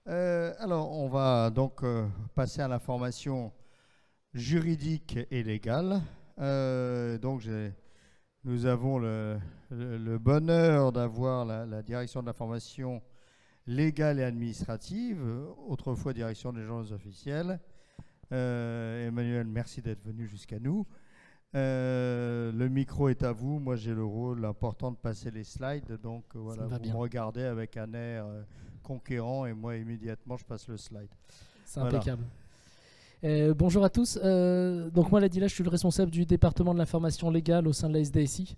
Alors, on va donc passer à l'information juridique et légale. Nous avons le bonheur d'avoir la direction de l'information légale et administrative, autrefois direction des journaux officiels. Emmanuel, merci d'être venu jusqu'à nous. Le micro est à vous. Moi, j'ai le rôle important de passer les slides. Donc, voilà, vous me regardez avec un air conquérant et moi, immédiatement, je passe le slide. C'est impeccable. Bonjour à tous. Donc moi, Ladila, je suis le responsable du département de l'information légale au sein de la SDSI.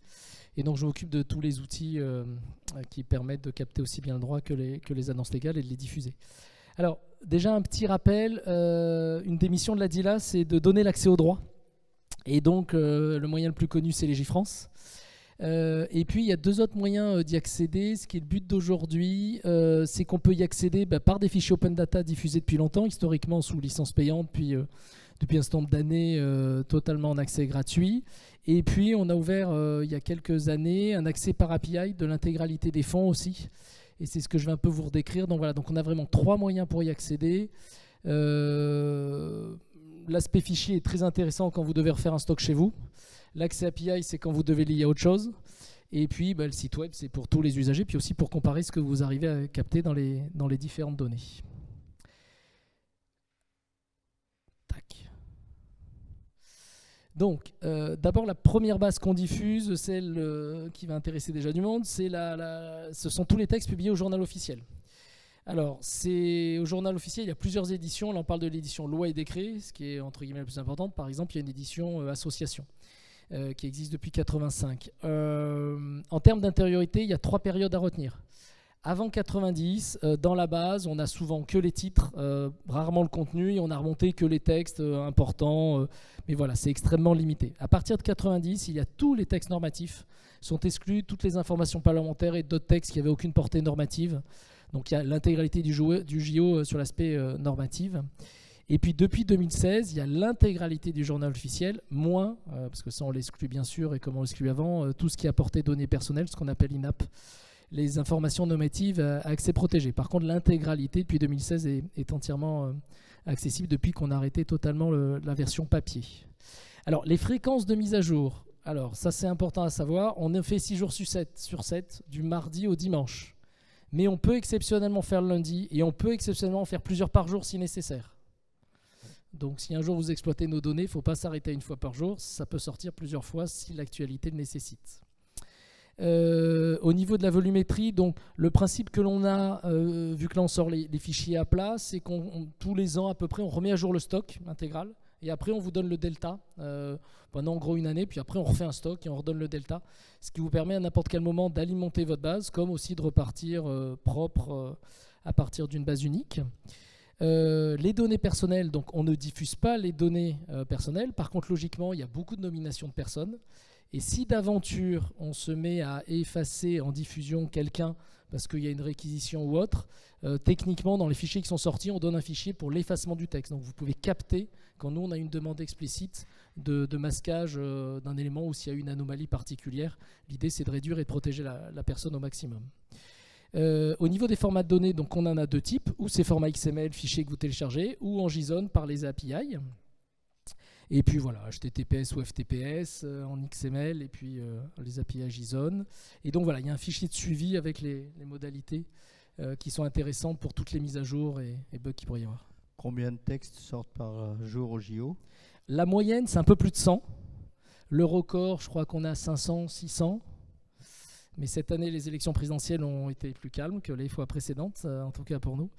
Et donc, je m'occupe de tous les outils qui permettent de capter aussi bien le droit que les annonces légales et de les diffuser. Alors, déjà, un petit rappel. Une des missions de Ladila, c'est de donner l'accès au droit. Et donc, le moyen le plus connu, c'est Légifrance. Et puis, il y a deux autres moyens d'y accéder. Ce qui est le but d'aujourd'hui, c'est qu'on peut y accéder par des fichiers open data diffusés depuis longtemps, historiquement sous licence payante, puis depuis un certain nombre d'années totalement en accès gratuit. Et puis, on a ouvert il y a quelques années un accès par API de l'intégralité des fonds aussi. Et c'est ce que je vais un peu vous redécrire. Donc voilà, donc on a vraiment trois moyens pour y accéder. L'aspect fichier est très intéressant quand vous devez refaire un stock chez vous. L'accès API, c'est quand vous devez lier à autre chose. Et puis, le site web, c'est pour tous les usagers, puis aussi pour comparer ce que vous arrivez à capter dans les différentes données. Tac. Donc, d'abord, la première base qu'on diffuse, celle qui va intéresser déjà du monde, ce sont tous les textes publiés au journal officiel. Alors, au journal officiel, il y a plusieurs éditions. Là, on parle de l'édition loi et décret, ce qui est entre guillemets la plus importante. Par exemple, il y a une édition association qui existe depuis 85. En termes d'intériorité, il y a trois périodes à retenir. Avant 90, dans la base, on a souvent que les titres, rarement le contenu, et on a remonté que les textes importants. Mais voilà, c'est extrêmement limité. À partir de 90, il y a tous les textes normatifs, sont exclus toutes les informations parlementaires et d'autres textes qui n'avaient aucune portée normative. Donc il y a l'intégralité du JO sur l'aspect normatif. Et puis depuis 2016, il y a l'intégralité du journal officiel, moins, parce que ça on l'exclut bien sûr, et comme on l'exclut avant, tout ce qui a porté données personnelles, ce qu'on appelle INAP, les informations normatives à accès protégé. Par contre, l'intégralité depuis 2016 est entièrement accessible depuis qu'on a arrêté totalement la version papier. Alors les fréquences de mise à jour, alors ça c'est important à savoir, on en fait 6 jours sur 7, du mardi au dimanche. Mais on peut exceptionnellement faire le lundi et on peut exceptionnellement faire plusieurs par jour si nécessaire. Donc si un jour vous exploitez nos données, il ne faut pas s'arrêter une fois par jour, ça peut sortir plusieurs fois si l'actualité le nécessite. Au niveau de la volumétrie, donc, le principe que l'on a, vu que là on sort les fichiers à plat, c'est qu'on tous les ans à peu près, on remet à jour le stock intégral. Et après, on vous donne le delta pendant en gros une année. Puis après, on refait un stock et on redonne le delta. Ce qui vous permet à n'importe quel moment d'alimenter votre base, comme aussi de repartir propre à partir d'une base unique. Les données personnelles, donc on ne diffuse pas les données personnelles. Par contre, logiquement, il y a beaucoup de nominations de personnes. Et si d'aventure, on se met à effacer en diffusion quelqu'un parce qu'il y a une réquisition ou autre, techniquement, dans les fichiers qui sont sortis, on donne un fichier pour l'effacement du texte. Donc vous pouvez capter, quand nous on a une demande explicite de masquage d'un élément ou s'il y a une anomalie particulière, l'idée c'est de réduire et de protéger la personne au maximum. Au niveau des formats de données, donc on en a deux types, ou c'est format XML, fichier que vous téléchargez, ou en JSON par les API. Et puis voilà, HTTPS ou FTPS en XML, et puis les API JSON. Et donc voilà, il y a un fichier de suivi avec les modalités qui sont intéressantes pour toutes les mises à jour et bugs qu'il pourrait y avoir. Combien de textes sortent par jour au JO? La moyenne, c'est un peu plus de 100. Le record, je crois qu'on a 500, 600. Mais cette année, les élections présidentielles ont été plus calmes que les fois précédentes, en tout cas pour nous.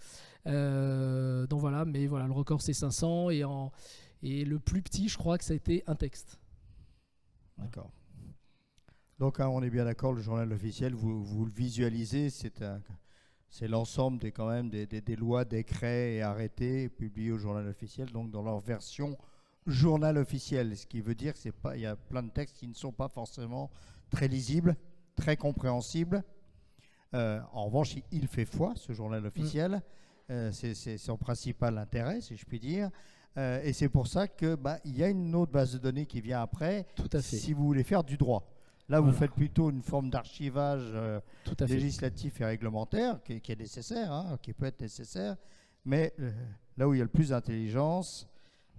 Donc voilà, mais voilà, le record c'est 500 et le plus petit, je crois que ça a été un texte. D'accord. Donc on est bien d'accord, le journal officiel, vous le visualisez, c'est l'ensemble des lois, décrets et arrêtés publiés au journal officiel, donc dans leur version journal officiel, ce qui veut dire qu'il y a plein de textes qui ne sont pas forcément très lisibles, très compréhensibles. En revanche, il fait foi, ce journal officiel. C'est son principal intérêt, si je puis dire. Et c'est pour ça qu'il y a une autre base de données qui vient après. Tout à fait. Si vous voulez faire du droit. Là, vous Voilà. faites plutôt une forme d'archivage Tout à fait. législatif et réglementaire qui est nécessaire, hein, qui peut être nécessaire. Mais là où il y a le plus d'intelligence,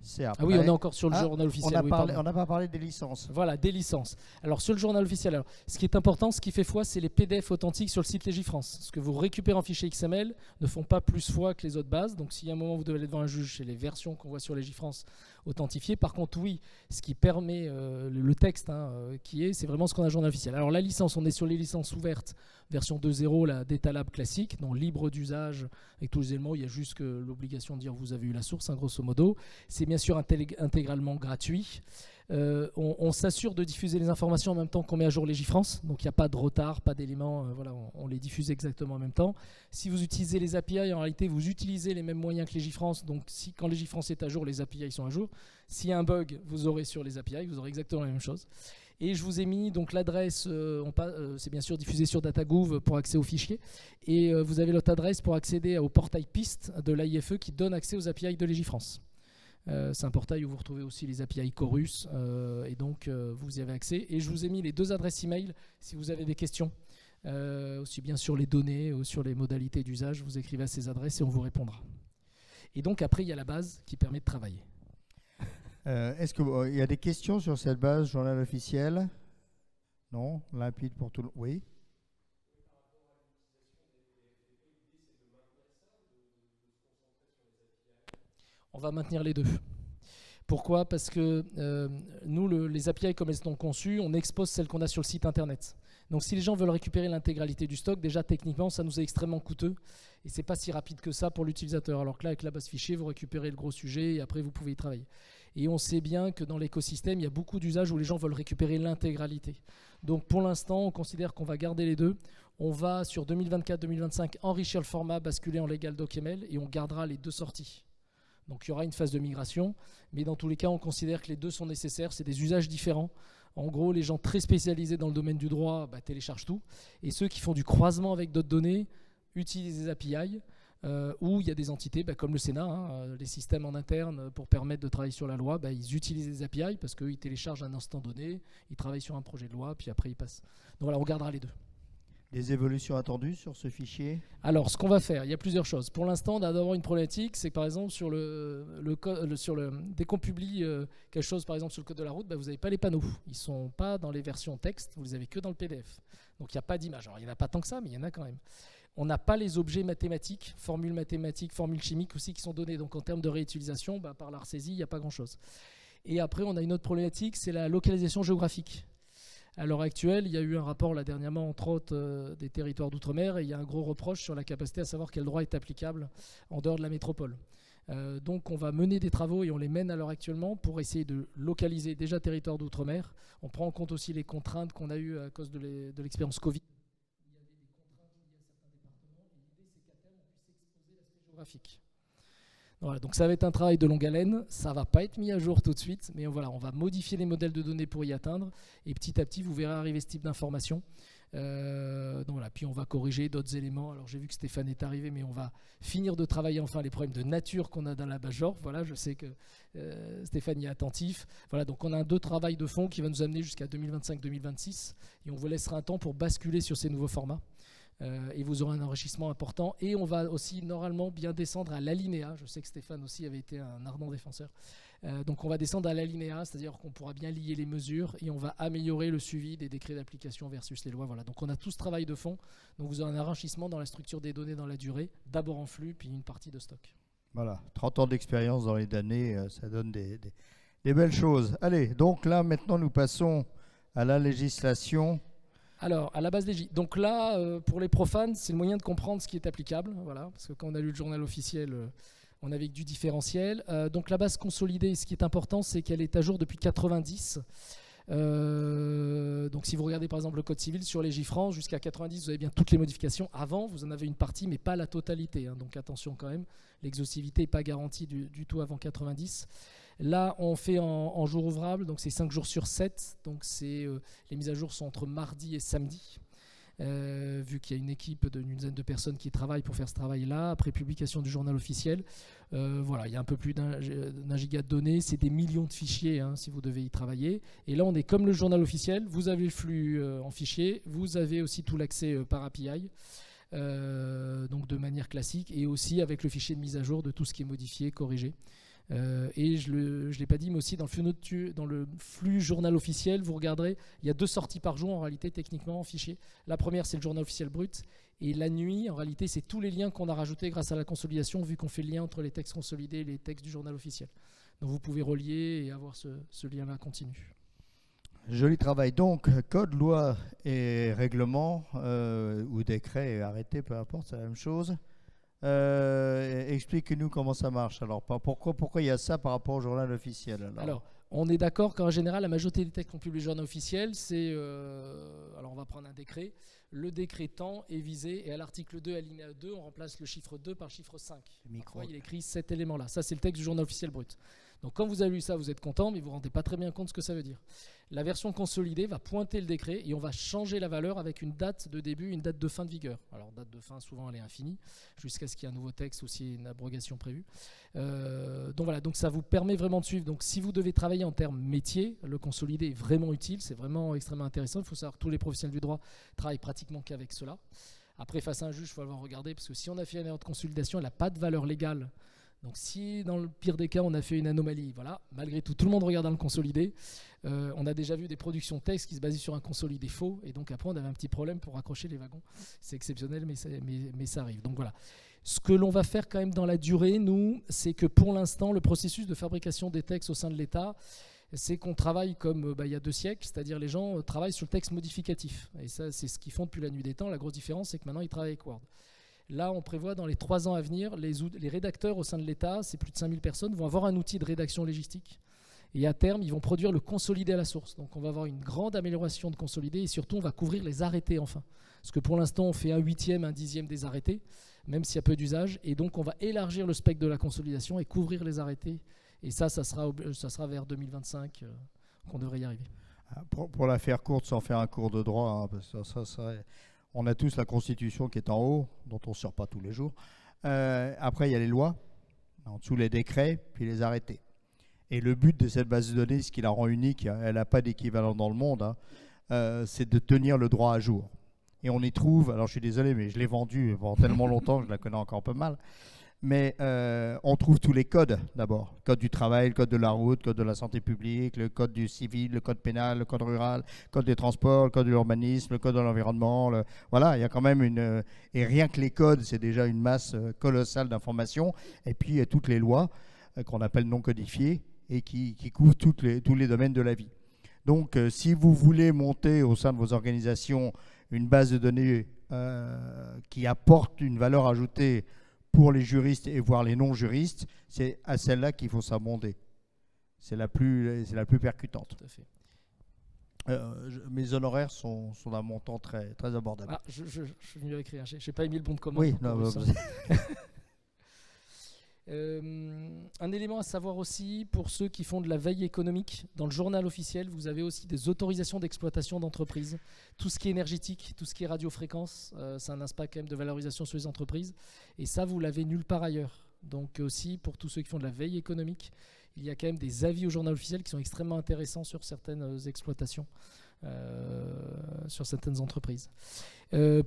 c'est après. Ah oui, on est encore sur le Ah, journal on officiel. n'a oui, pardon. pas parlé des licences. Voilà, des licences. Alors, sur le journal officiel, alors, ce qui est important, ce qui fait foi, c'est les PDF authentiques sur le site Légifrance. Ce que vous récupérez en fichier XML ne font pas plus foi que les autres bases. Donc, si à un moment vous devez aller devant un juge, c'est les versions qu'on voit sur Légifrance authentifiées. Par contre, oui, ce qui permet le texte c'est vraiment ce qu'on a au journal officiel. Alors, la licence, on est sur les licences ouvertes, version 2.0, la Data Lab classique, donc libre d'usage avec tous les éléments. Il y a juste que l'obligation de dire vous avez eu la source, grosso modo. C'est bien sûr intégralement gratuit. On s'assure de diffuser les informations en même temps qu'on met à jour Légifrance, donc il n'y a pas de retard, pas d'éléments, voilà, on les diffuse exactement en même temps. Si vous utilisez les API, en réalité vous utilisez les mêmes moyens que Légifrance, donc quand Légifrance est à jour, les API sont à jour. S'il y a un bug, vous aurez sur les API, vous aurez exactement la même chose. Et je vous ai mis donc l'adresse, c'est bien sûr diffusé sur DataGouv pour accès aux fichiers, et vous avez l'autre adresse pour accéder au portail PIST de l'AIFE qui donne accès aux API de Légifrance. C'est un portail où vous retrouvez aussi les API Chorus et donc vous y avez accès. Et je vous ai mis les 2 adresses email si vous avez des questions, aussi bien sur les données ou sur les modalités d'usage. Vous écrivez à ces adresses et on vous répondra. Et donc après, il y a la base qui permet de travailler. Est-ce qu'il y a des questions sur cette base journal officiel? Non? Limpide pour tout le monde? Oui? On va maintenir les deux. Pourquoi? Parce que nous, les API comme elles sont conçues, on expose celles qu'on a sur le site internet. Donc si les gens veulent récupérer l'intégralité du stock, déjà techniquement, ça nous est extrêmement coûteux et c'est pas si rapide que ça pour l'utilisateur. Alors que là, avec la base fichier, vous récupérez le gros sujet et après vous pouvez y travailler. Et on sait bien que dans l'écosystème, il y a beaucoup d'usages où les gens veulent récupérer l'intégralité. Donc pour l'instant, on considère qu'on va garder les deux. On va sur 2024-2025 enrichir le format, basculer en Legal DocML et on gardera les 2 sorties. Donc il y aura une phase de migration, mais dans tous les cas, on considère que les 2 sont nécessaires. C'est des usages différents. En gros, les gens très spécialisés dans le domaine du droit téléchargent tout. Et ceux qui font du croisement avec d'autres données utilisent des API où il y a des entités comme le Sénat, les systèmes en interne pour permettre de travailler sur la loi, ils utilisent des API parce qu'ils téléchargent un instant donné, ils travaillent sur un projet de loi, puis après ils passent. Donc voilà, on gardera les 2. Des évolutions attendues sur ce fichier? Alors, ce qu'on va faire, il y a plusieurs choses. Pour l'instant, on a d'abord une problématique, c'est que par exemple, dès qu'on publie quelque chose, par exemple sur le code de la route, vous n'avez pas les panneaux. Ils ne sont pas dans les versions texte, vous les avez que dans le PDF. Donc, il n'y a pas d'image. Alors, il n'y en a pas tant que ça, mais il y en a quand même. On n'a pas les objets mathématiques, formules chimiques aussi qui sont données. Donc, en termes de réutilisation, par la ressaisie, il n'y a pas grand-chose. Et après, on a une autre problématique, c'est la localisation géographique. À l'heure actuelle, il y a eu un rapport là dernièrement, entre autres, des territoires d'outre-mer, et il y a un gros reproche sur la capacité à savoir quel droit est applicable en dehors de la métropole. Donc on va mener des travaux, et on les mène à l'heure actuellement, pour essayer de localiser déjà territoire d'outre-mer. On prend en compte aussi les contraintes qu'on a eues à cause de l'expérience Covid. Il y avait des contraintes liées à certains départements, et l'idée c'est qu'à terme on puisse exposer l'aspect géographique. Voilà, donc ça va être un travail de longue haleine, ça ne va pas être mis à jour tout de suite, mais voilà, on va modifier les modèles de données pour y atteindre, et petit à petit vous verrez arriver ce type d'informations. Donc voilà, puis on va corriger d'autres éléments. Alors j'ai vu que Stéphane est arrivé, mais on va finir de travailler enfin les problèmes de nature qu'on a dans la base genre. Voilà, je sais que Stéphane y est attentif. Voilà, donc on a 2 travails de fond qui va nous amener jusqu'à 2025-2026, et on vous laissera un temps pour basculer sur ces nouveaux formats. Et vous aurez un enrichissement important. Et on va aussi normalement bien descendre à l'alinéa. Je sais que Stéphane aussi avait été un ardent défenseur. Donc on va descendre à l'alinéa, c'est-à-dire qu'on pourra bien lier les mesures et on va améliorer le suivi des décrets d'application versus les lois. Voilà. Donc on a tout ce travail de fond. Donc vous aurez un enrichissement dans la structure des données dans la durée, d'abord en flux, puis une partie de stock. Voilà, 30 ans d'expérience dans les données, ça donne des belles choses. Allez, donc là maintenant nous passons à la législation. Alors, à la base des J. Donc là, pour les profanes, c'est le moyen de comprendre ce qui est applicable. Voilà, parce que quand on a lu le journal officiel, on avait du différentiel. Donc la base consolidée, ce qui est important, c'est qu'elle est à jour depuis 90. Donc si vous regardez par exemple le code civil sur les J-France, jusqu'à 90, vous avez bien toutes les modifications. Avant, vous en avez une partie, mais pas la totalité. Donc attention quand même, l'exhaustivité n'est pas garantie du tout avant 90. Là, on fait en jour ouvrable, donc c'est 5 jours sur 7. Donc les mises à jour sont entre mardi et samedi. vu qu'il y a une équipe d'une dizaine de personnes qui travaillent pour faire ce travail-là. Après publication du journal officiel, voilà, il y a un peu plus d'un giga de données, c'est des millions de fichiers si vous devez y travailler. Et là, on est comme le journal officiel, vous avez le flux en fichier, vous avez aussi tout l'accès par API, donc de manière classique, et aussi avec le fichier de mise à jour de tout ce qui est modifié, corrigé. Et je ne l'ai pas dit, mais aussi dans le flux journal officiel, vous regarderez, il y a 2 sorties par jour en réalité techniquement en fichier. La première, c'est le journal officiel brut, et la nuit, en réalité, c'est tous les liens qu'on a rajoutés grâce à la consolidation, vu qu'on fait le lien entre les textes consolidés et les textes du journal officiel. Donc vous pouvez relier et avoir ce lien-là continu. Joli travail. Donc, code, loi et règlement, ou décret et arrêté, peu importe, c'est la même chose. Explique-nous comment ça marche. Alors, pourquoi il y a ça par rapport au journal officiel? Alors, on est d'accord qu'en général, la majorité des textes qu'on publie au journal officiel, c'est... alors, on va prendre un décret. Le décret temps est visé, et à l'article 2, alinéa 2, on remplace le chiffre 2 par le chiffre 5. Parfois, il écrit cet élément-là. Ça, c'est le texte du journal officiel brut. Donc, quand vous avez lu ça, vous êtes content, mais vous ne vous rendez pas très bien compte de ce que ça veut dire. La version consolidée va pointer le décret et on va changer la valeur avec une date de début, une date de fin de vigueur. Alors, date de fin, souvent, elle est infinie, jusqu'à ce qu'il y ait un nouveau texte, aussi une abrogation prévue. Donc, voilà, donc ça vous permet vraiment de suivre. Donc, si vous devez travailler en termes métier, le consolidé est vraiment utile, c'est vraiment extrêmement intéressant. Il faut savoir que tous les professionnels du droit travaillent pratiquement qu'avec cela. Après, face à un juge, il faut avoir regardé, parce que si on a fait une erreur de consolidation, elle n'a pas de valeur légale. Donc si dans le pire des cas on a fait une anomalie, voilà, malgré tout le monde regarde dans le consolidé. On a déjà vu des productions de textes qui se basaient sur un consolidé faux, et donc après on avait un petit problème pour raccrocher les wagons. C'est exceptionnel, mais ça arrive. Donc voilà. Ce que l'on va faire quand même dans la durée, nous, c'est que pour l'instant, le processus de fabrication des textes au sein de l'État, c'est qu'on travaille comme il y a 2 siècles, c'est-à-dire les gens travaillent sur le texte modificatif. Et ça, c'est ce qu'ils font depuis la nuit des temps. La grosse différence, c'est que maintenant, ils travaillent avec Word. Là, on prévoit dans les 3 ans à venir, les rédacteurs au sein de l'État, c'est plus de 5000 personnes, vont avoir un outil de rédaction légistique. Et à terme, ils vont produire le consolidé à la source. Donc on va avoir une grande amélioration de consolidé, et surtout, on va couvrir les arrêtés enfin. Parce que pour l'instant, on fait un 8e, un 10e des arrêtés, même s'il y a peu d'usage. Et donc, on va élargir le spectre de la consolidation et couvrir les arrêtés. Et ça sera vers 2025 qu'on devrait y arriver. Pour la faire courte, sans faire un cours de droit, parce que on a tous la Constitution qui est en haut, dont on ne sort pas tous les jours. Après, il y a les lois, en dessous les décrets, puis les arrêtés. Et le but de cette base de données, ce qui la rend unique, elle n'a pas d'équivalent dans le monde, c'est de tenir le droit à jour. Et on y trouve, alors je suis désolé, mais je l'ai vendue pendant tellement longtemps que je la connais encore un peu mal, mais on trouve tous les codes d'abord. Le code du travail, le code de la route, le code de la santé publique, le code du civil, le code pénal, le code rural, le code des transports, le code de l'urbanisme, le code de l'environnement. Voilà, il y a quand même et rien que les codes, c'est déjà une masse colossale d'informations. Et puis il y a toutes les lois qu'on appelle non codifiées et qui couvrent tous les domaines de la vie. Donc si vous voulez monter au sein de vos organisations une base de données qui apporte une valeur ajoutée pour les juristes et voire les non-juristes, c'est à celle-là qu'il faut s'abonder. C'est la plus percutante. Tout à fait. Mes honoraires sont d'un montant très, très abordable. Ah, je suis venu écrire. Je n'ai pas émis le bon de commande. Oui, un élément à savoir aussi pour ceux qui font de la veille économique, dans le journal officiel, vous avez aussi des autorisations d'exploitation d'entreprises. Tout ce qui est énergétique, tout ce qui est radiofréquence, ça a un impact quand même de valorisation sur les entreprises. Et ça, vous l'avez nulle part ailleurs. Donc aussi, pour tous ceux qui font de la veille économique, il y a quand même des avis au journal officiel qui sont extrêmement intéressants sur certaines exploitations, sur certaines entreprises.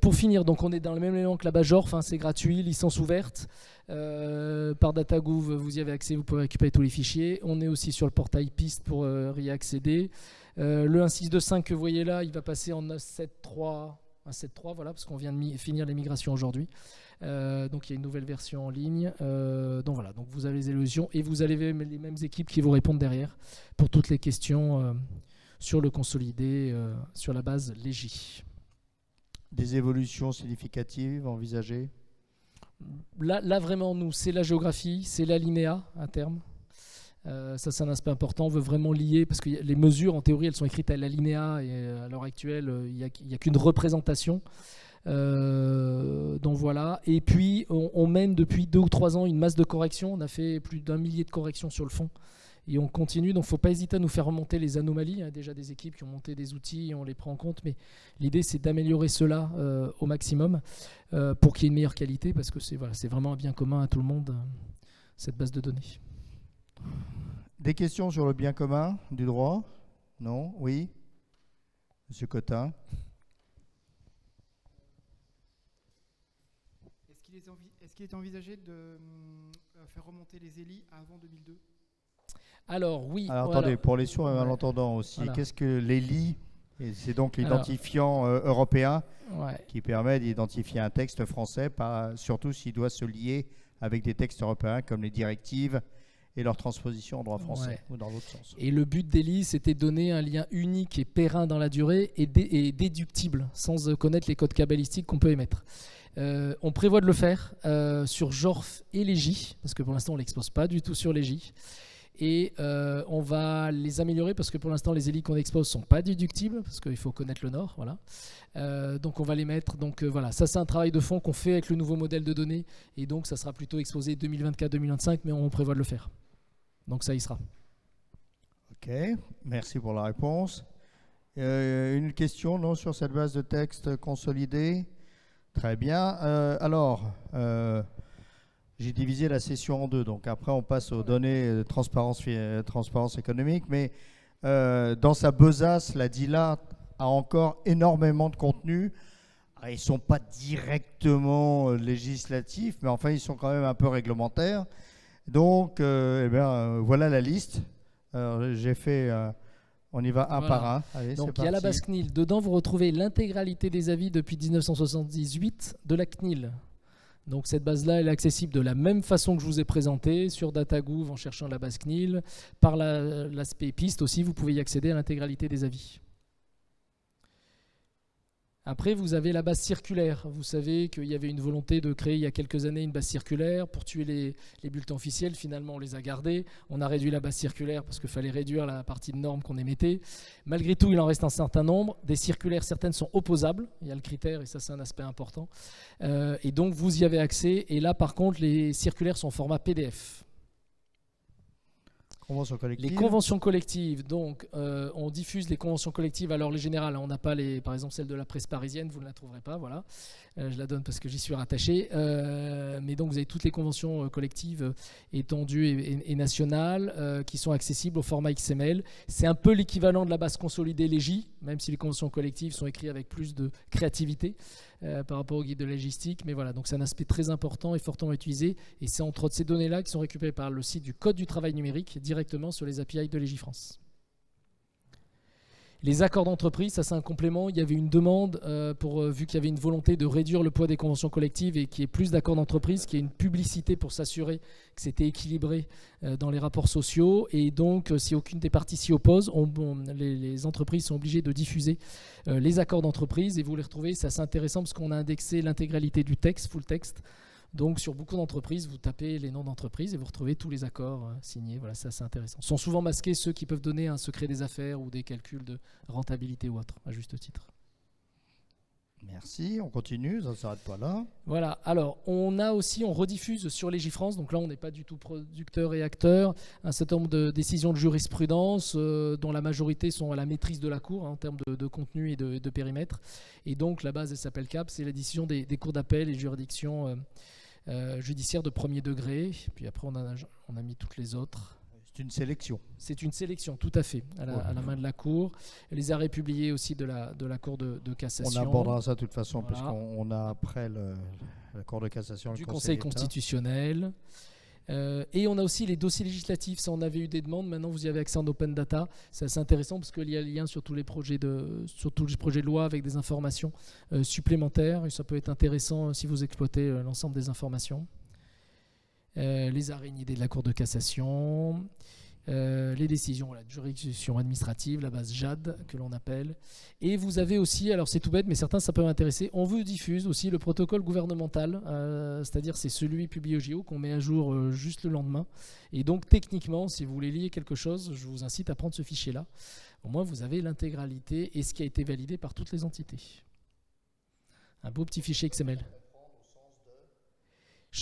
Pour finir, donc on est dans le même élément que la Bajor, c'est gratuit, licence ouverte. Par DataGouv, vous y avez accès, vous pouvez récupérer tous les fichiers. On est aussi sur le portail PIST pour y accéder. Le 1.6.2.5 que vous voyez là, il va passer en 1.7.3, voilà, parce qu'on vient de finir les migrations aujourd'hui. Donc il y a une nouvelle version en ligne. Donc voilà, donc vous avez les évolutions et vous avez les mêmes équipes qui vous répondent derrière pour toutes les questions sur le consolidé, sur la base Légi. Des évolutions significatives envisagées? Là vraiment, nous, c'est la géographie, c'est l'alinéa à terme. Ça, c'est un aspect important. On veut vraiment lier, parce que les mesures, en théorie, elles sont écrites à l'alinéa, et à l'heure actuelle, il n'y a qu'une représentation. Donc voilà. Et puis, on mène depuis 2 ou 3 ans une masse de corrections. On a fait plus d'1 millier de corrections sur le fond. Et on continue, donc il ne faut pas hésiter à nous faire remonter les anomalies. Il y a déjà des équipes qui ont monté des outils, on les prend en compte, mais l'idée c'est d'améliorer cela au maximum pour qu'il y ait une meilleure qualité, parce que c'est vraiment un bien commun à tout le monde, cette base de données. Des questions sur le bien commun du droit? Non? Oui? Monsieur Cotin? Est-ce qu'il est envisagé de faire remonter les ELI avant 2002? Alors oui. Alors attendez, pour les sourds et malentendants aussi, Voilà. qu'est-ce que l'ELI? C'est donc l'identifiant européen qui permet d'identifier un texte français, surtout s'il doit se lier avec des textes européens comme les directives et leur transposition en droit français, ou dans l'autre sens. Et le but d'ELI, c'était de donner un lien unique et périn dans la durée et déductible, sans connaître les codes cabalistiques qu'on peut émettre. On prévoit de le faire sur JORF et Légi, parce que pour l'instant on ne l'expose pas du tout sur Légi. Et on va les améliorer parce que pour l'instant les ELI qu'on expose ne sont pas déductibles, parce qu'il faut connaître le Nord. Voilà. Donc on va les mettre. Donc voilà, ça c'est un travail de fond qu'on fait avec le nouveau modèle de données. Et donc ça sera plutôt exposé 2024-2025, mais on prévoit de le faire. Donc ça y sera. Ok, merci pour la réponse. Une question non, sur cette base de texte consolidée? Très bien. Alors, j'ai divisé la session en deux, donc après on passe aux données de transparence économique, mais dans sa besace, la DILA a encore énormément de contenu. Alors, ils ne sont pas directement législatifs, mais enfin ils sont quand même un peu réglementaires. Donc, voilà la liste. J'ai fait... on y va un par un. Allez, donc il y a la base CNIL. Dedans, vous retrouvez l'intégralité des avis depuis 1978 de la CNIL. Donc cette base-là, elle est accessible de la même façon que je vous ai présenté sur DataGouv en cherchant la base CNIL. Par l'aspect piste aussi, vous pouvez y accéder à l'intégralité des avis. Après, vous avez la base circulaire. Vous savez qu'il y avait une volonté de créer il y a quelques années une base circulaire pour tuer les bulletins officiels. Finalement, on les a gardés. On a réduit la base circulaire parce qu'il fallait réduire la partie de normes qu'on émettait. Malgré tout, il en reste un certain nombre. Des circulaires, certaines sont opposables. Il y a le critère et ça, c'est un aspect important. Et donc, vous y avez accès. Et là, par contre, les circulaires sont en format PDF. Conventions collectives. Les conventions collectives, donc on diffuse les conventions collectives à l'ordre général. On n'a pas par exemple celle de la presse parisienne, vous ne la trouverez pas, voilà. Je la donne parce que j'y suis rattaché. Mais donc vous avez toutes les conventions collectives étendues et nationales qui sont accessibles au format XML. C'est un peu l'équivalent de la base consolidée Légi, même si les conventions collectives sont écrites avec plus de créativité par rapport au guide de légistique. Mais voilà, donc c'est un aspect très important et fortement utilisé. Et c'est entre autres ces données-là qui sont récupérées par le site du Code du travail numérique directement sur les API de Légifrance. Les accords d'entreprise, ça c'est un complément. Il y avait une demande, vu qu'il y avait une volonté de réduire le poids des conventions collectives et qu'il y ait plus d'accords d'entreprise, qu'il y ait une publicité pour s'assurer que c'était équilibré dans les rapports sociaux. Et donc, si aucune des parties s'y oppose, les entreprises sont obligées de diffuser les accords d'entreprise. Et vous les retrouvez, c'est assez intéressant parce qu'on a indexé l'intégralité du texte, full texte. Donc, sur beaucoup d'entreprises, vous tapez les noms d'entreprises et vous retrouvez tous les accords signés. Voilà, c'est assez intéressant. Sont souvent masqués ceux qui peuvent donner un secret des affaires ou des calculs de rentabilité ou autre, à juste titre. Merci, on continue, ça ne s'arrête pas là. Voilà, alors on rediffuse sur Légifrance, donc là on n'est pas du tout producteur et acteur, un certain nombre de décisions de jurisprudence dont la majorité sont à la maîtrise de la Cour en termes de contenu et de périmètre. Et donc la base, elle s'appelle CAP, c'est la décision des cours d'appel et juridictions judiciaires de premier degré. Puis après on a mis toutes les autres. C'est une sélection. C'est une sélection, tout à fait, à la main de la Cour. Les arrêts publiés aussi de la Cour de cassation. On abordera ça de toute façon, voilà. Puisqu'on a après la Cour de cassation. Du Conseil constitutionnel. Et on a aussi les dossiers législatifs. Ça, on avait eu des demandes. Maintenant, vous y avez accès en open data. C'est assez intéressant parce qu'il y a le lien sur tous les projets de loi avec des informations supplémentaires. Et ça peut être intéressant si vous exploitez l'ensemble des informations. Les arrêts nidés de la Cour de cassation, les décisions de juridiction administrative, la base JAD que l'on appelle. Et vous avez aussi, alors c'est tout bête, mais certains ça peut m'intéresser, on vous diffuse aussi le protocole gouvernemental, c'est-à-dire c'est celui publié au JO qu'on met à jour juste le lendemain. Et donc techniquement, si vous voulez lier quelque chose, je vous incite à prendre ce fichier-là. Au moins vous avez l'intégralité et ce qui a été validé par toutes les entités. Un beau petit fichier XML.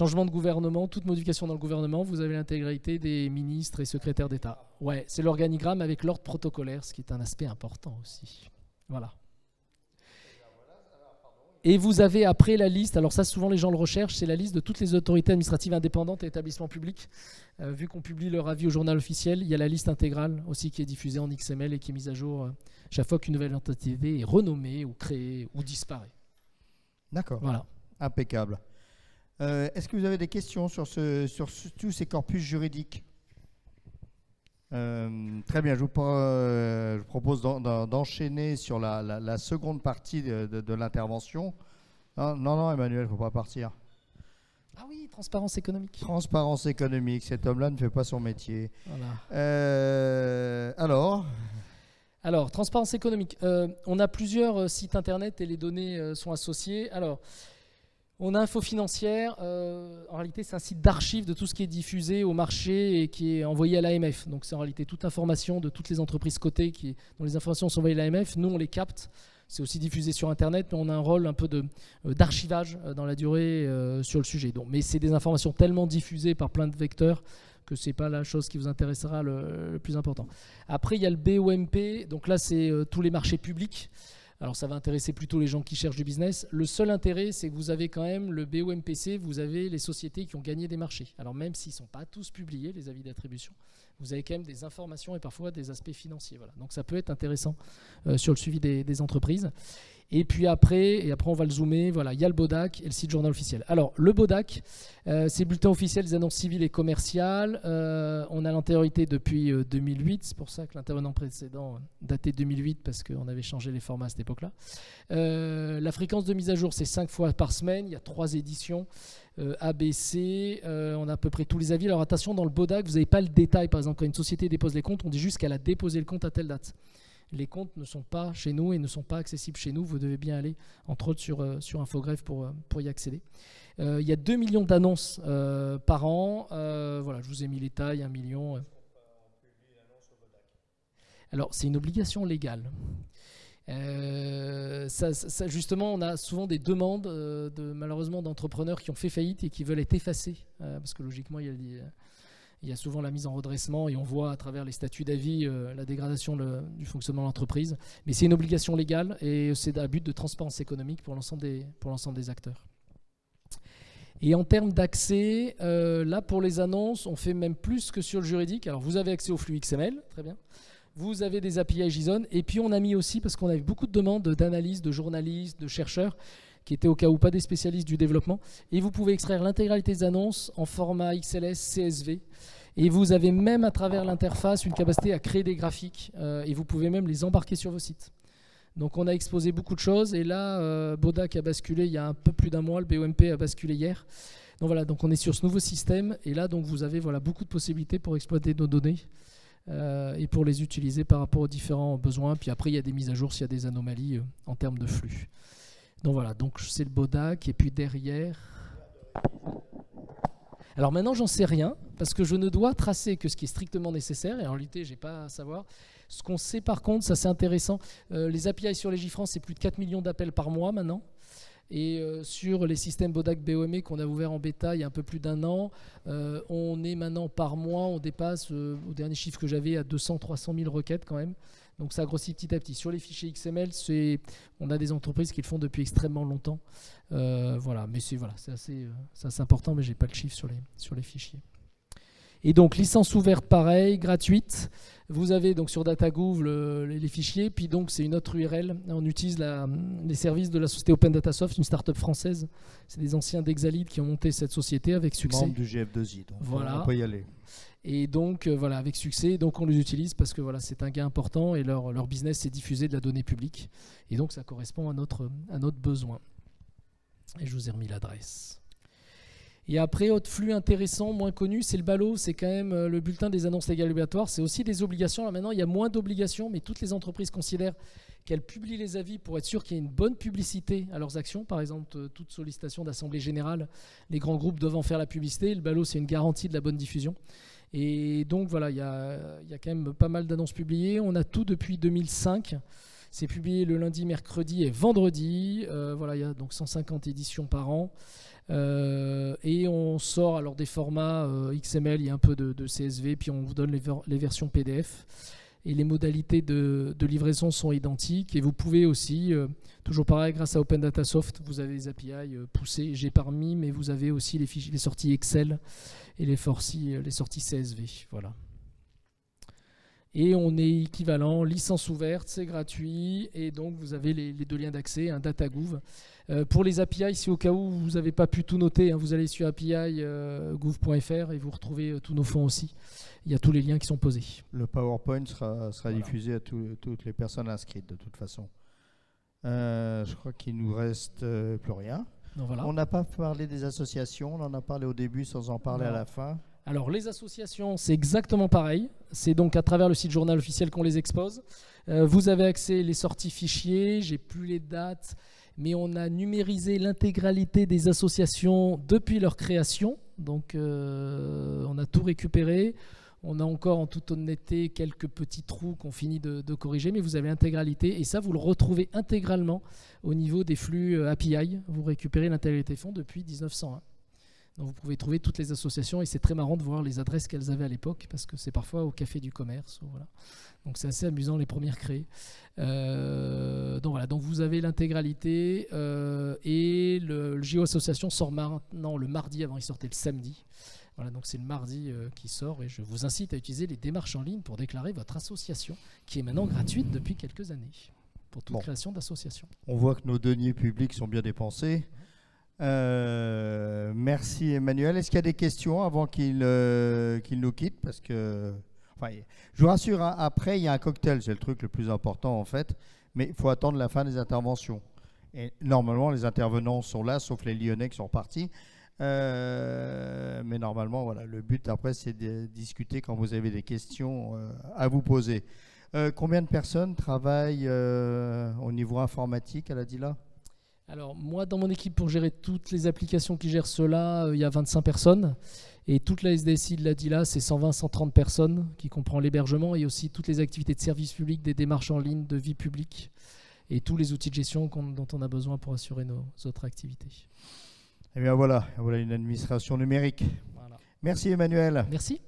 Changement de gouvernement, toute modification dans le gouvernement, vous avez l'intégralité des ministres et secrétaires d'État. Ouais, c'est l'organigramme avec l'ordre protocolaire, ce qui est un aspect important aussi. Voilà. Et vous avez après la liste, alors ça souvent les gens le recherchent, c'est la liste de toutes les autorités administratives indépendantes et établissements publics. Vu qu'on publie leur avis au journal officiel, il y a la liste intégrale aussi qui est diffusée en XML et qui est mise à jour chaque fois qu'une nouvelle entité est renommée ou créée ou disparaît. D'accord. Voilà. Impeccable. Est-ce que vous avez des questions sur tous ces corpus juridiques? Très bien, je vous propose d'enchaîner sur la seconde partie de l'intervention. Non, Emmanuel, il ne faut pas partir. Ah oui, transparence économique. Transparence économique, cet homme-là ne fait pas son métier. Voilà. Alors, transparence économique. On a plusieurs sites internet et les données sont associées. Alors, on a Info Financière. En réalité, c'est un site d'archives de tout ce qui est diffusé au marché et qui est envoyé à l'AMF. Donc, c'est en réalité toute information de toutes les entreprises cotées dont les informations sont envoyées à l'AMF. Nous, on les capte. C'est aussi diffusé sur Internet, mais on a un rôle un peu d'archivage dans la durée sur le sujet. Donc, mais c'est des informations tellement diffusées par plein de vecteurs que ce n'est pas la chose qui vous intéressera le plus important. Après, il y a le BOMP. Donc là, c'est tous les marchés publics. Alors ça va intéresser plutôt les gens qui cherchent du business. Le seul intérêt, c'est que vous avez quand même le BOMPC, vous avez les sociétés qui ont gagné des marchés. Alors même s'ils ne sont pas tous publiés, les avis d'attribution, vous avez quand même des informations et parfois des aspects financiers. Voilà. Donc ça peut être intéressant sur le suivi des entreprises. Et puis après on va le zoomer, voilà, il y a le BODAC et le site journal officiel. Alors le BODAC, c'est le bulletin officiel des annonces civiles et commerciales. On a l'antériorité depuis 2008, c'est pour ça que l'intervenant précédent datait de 2008 parce qu'on avait changé les formats à cette époque-là. La fréquence de mise à jour, c'est 5 fois par semaine, il y a 3 éditions. ABC, on a à peu près tous les avis. Alors attention, dans le BODAC, vous n'avez pas le détail. Par exemple, quand une société dépose les comptes, on dit juste qu'elle a déposé le compte à telle date. Les comptes ne sont pas chez nous et ne sont pas accessibles chez nous. Vous devez bien aller, entre autres, sur Infogreffe pour y accéder. Il y a 2 millions d'annonces par an. Voilà, je vous ai mis les tailles, 1 million. Alors, c'est une obligation légale. Justement, on a souvent des demandes malheureusement d'entrepreneurs qui ont fait faillite et qui veulent être effacés. Parce que logiquement, il y a souvent la mise en redressement et on voit à travers les statuts d'avis la dégradation du fonctionnement de l'entreprise. Mais c'est une obligation légale et c'est à but de transparence économique pour l'ensemble des acteurs. Et en termes d'accès, là pour les annonces, on fait même plus que sur le juridique. Alors vous avez accès au flux XML, très bien. Vous avez des API JSON et puis on a mis aussi, parce qu'on avait beaucoup de demandes d'analyse, de journalistes, de chercheurs, qui étaient au cas où pas des spécialistes du développement. Et vous pouvez extraire l'intégralité des annonces en format XLS, CSV. Et vous avez même à travers l'interface une capacité à créer des graphiques et vous pouvez même les embarquer sur vos sites. Donc on a exposé beaucoup de choses et là, BODAC a basculé il y a un peu plus d'un mois, le BOMP a basculé hier. Donc voilà, donc on est sur ce nouveau système et là donc vous avez beaucoup de possibilités pour exploiter nos données et pour les utiliser par rapport aux différents besoins. Puis après il y a des mises à jour s'il y a des anomalies en termes de flux. Donc voilà, donc c'est le BODAC et puis derrière... Alors maintenant, j'en sais rien, parce que je ne dois tracer que ce qui est strictement nécessaire, et en réalité, je n'ai pas à savoir. Ce qu'on sait par contre, ça c'est intéressant, les API sur Légifrance, c'est plus de 4 millions d'appels par mois maintenant. Et sur les systèmes BODAC BOME qu'on a ouvert en bêta il y a un peu plus d'un an, on est maintenant par mois, on dépasse, au dernier chiffre que j'avais, à 200-300 000 requêtes quand même. Donc ça grossit petit à petit. Sur les fichiers XML, on a des entreprises qui le font depuis extrêmement longtemps. Voilà, mais c'est assez important, mais je n'ai pas le chiffre sur les fichiers. Et donc licence ouverte pareil, gratuite. Vous avez donc sur DataGouv les fichiers, puis donc c'est une autre URL. On utilise les services de la société Open Datasoft, une start-up française. C'est des anciens d'Exalid qui ont monté cette société avec succès. Membre du GF2I, donc voilà. On peut y aller. Et donc voilà, avec succès, donc on les utilise parce que voilà, c'est un gain important et leur business c'est diffuser de la donnée publique. Et donc ça correspond à notre besoin. Et je vous ai remis l'adresse. Et après, autre flux intéressant, moins connu, c'est le BALO, c'est quand même le bulletin des annonces légales obligatoires. C'est aussi des obligations. Là maintenant, il y a moins d'obligations, mais toutes les entreprises considèrent qu'elles publient les avis pour être sûr qu'il y ait une bonne publicité à leurs actions. Par exemple, toute sollicitation d'assemblée générale, les grands groupes doivent en faire la publicité. Le BALO, c'est une garantie de la bonne diffusion. Et donc voilà, il y a quand même pas mal d'annonces publiées. On a tout depuis 2005. C'est publié le lundi, mercredi et vendredi. Voilà, il y a donc 150 éditions par an. Et on sort alors des formats XML, il y a un peu de CSV, puis on vous donne les versions PDF. Et les modalités de livraison sont identiques. Et vous pouvez aussi, toujours pareil, grâce à Open Data Soft, vous avez les API poussées. J'ai parmi, mais vous avez aussi les sorties Excel et les sorties CSV. Voilà. Et on est équivalent, licence ouverte, c'est gratuit. Et donc, vous avez les 2 liens d'accès, un DataGouv. Pour les API, si au cas où vous n'avez pas pu tout noter, vous allez sur api.gouv.fr et vous retrouvez tous nos fonds aussi. Il y a tous les liens qui sont posés. Le PowerPoint sera diffusé à toutes les personnes inscrites, de toute façon. Je crois qu'il ne nous reste plus rien. Donc, voilà. On n'a pas parlé des associations, on en a parlé au début sans en parler à la fin. Alors, les associations, c'est exactement pareil. C'est donc à travers le site Journal officiel qu'on les expose. Vous avez accès les sorties fichiers, j'ai plus les dates, mais on a numérisé l'intégralité des associations depuis leur création. Donc, on a tout récupéré. On a encore, en toute honnêteté, quelques petits trous qu'on finit de corriger, mais vous avez l'intégralité. Et ça, vous le retrouvez intégralement au niveau des flux API. Vous récupérez l'intégralité fonds depuis 1901. Donc vous pouvez trouver toutes les associations et c'est très marrant de voir les adresses qu'elles avaient à l'époque parce que c'est parfois au Café du Commerce. Voilà. Donc c'est assez amusant les premières créées. Donc voilà, donc vous avez l'intégralité et le JO Association sort maintenant le mardi, avant il sortait le samedi. Voilà, donc c'est le mardi qui sort et je vous incite à utiliser les démarches en ligne pour déclarer votre association qui est maintenant gratuite depuis quelques années pour toute création d'association. On voit que nos deniers publics sont bien dépensés. Merci Emmanuel. Est-ce qu'il y a des questions avant qu'il nous quitte? Parce que, je vous rassure, après il y a un cocktail, c'est le truc le plus important en fait, mais il faut attendre la fin des interventions. Et normalement les intervenants sont là, sauf les Lyonnais qui sont repartis. Mais normalement, voilà, le but après c'est de discuter quand vous avez des questions à vous poser. Combien de personnes travaillent au niveau informatique à la DILA? Alors moi dans mon équipe pour gérer toutes les applications qui gèrent cela, il y a 25 personnes et toute la SDSI de la DILA c'est 120-130 personnes qui comprend l'hébergement et aussi toutes les activités de service public, des démarches en ligne, de vie publique et tous les outils de gestion dont on a besoin pour assurer nos autres activités. Eh bien voilà une administration numérique. Voilà. Merci Emmanuel. Merci.